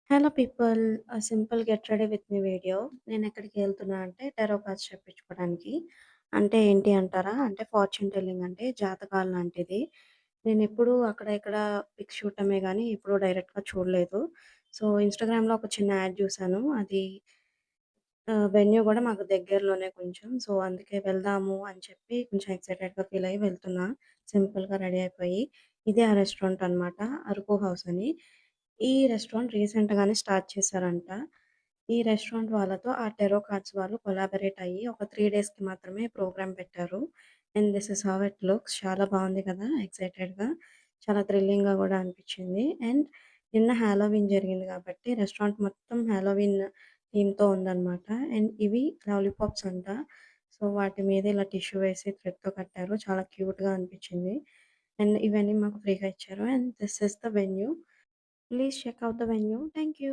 Hello people, simple get ready with me video. నేనెక్కడికి వెళ్తున్నా అంటే టారో కార్డ్స్ చెప్పించుకోవడానికి. అంటే ఏంటి అంటారా? అంటే ఫార్చ్యూన్ టెల్లింగ్ అంటే జాతకాలు లాంటిది. నేనెప్పుడూ అక్కడ ఇక్కడ పిక్స్ చూడటమే గానీ ఎప్పుడూ డైరెక్ట్‌గా చూడలేదు. సో, ఇన్‌స్టాగ్రామ్‌లో ఒక చిన్న యాడ్ జూసాను. అది వెన్యూ గూడా మాకు దగ్గరలోనే కొంచెం. సో, అందుకే వెళ్దాము అని చెప్పి కొంచెం ఎక్సైటెడ్‌గా ఫీల్ అయ్యి వెళ్తున్నా. సింపుల్‌గా రెడీ అయిపోయి. ఇదే ఆ రెస్టారెంట్ అనమాట. 'అరకు హౌస్' అని. ఈ రెస్టారెంట్ రీసెంట్‌గానే స్టార్ట్ చేశారంట. ఈ రెస్టారెంట్ వాళ్ళతో ఆ టెరో కార్డ్స్ వాళ్ళు కొలాబరేట్ అయ్యి ఒక 3 డేస్‌కి మాత్రమే ప్రోగ్రామ్ పెట్టారు. And this is how it looks. చాలా బావుంది కదా! ఎక్సైటెడ్‌గా. చాలా థ్రిల్లింగ్‌గా గూడా అనిపిచ్చింది. అండ్ నిన్న హాలోవీన్ జరిగింది కాబట్టి రెస్టారెంట్ మొత్తం హాలోవీన్ థీమ్‌తో ఉందనమాట. అండ్ ఇవి లాలీపాప్స్ అంట. సో, వాటి మీద ఇలా టిష్యూ వేసి థ్రెడ్‌తో కట్టారు. చాలా క్యూట్‌గా అనిపిచ్చింది. అండ్ ఇవన్నీ మాకు ఫ్రీగా ఇచ్చారు. And this is the venue. Please check out the venue. Thank you.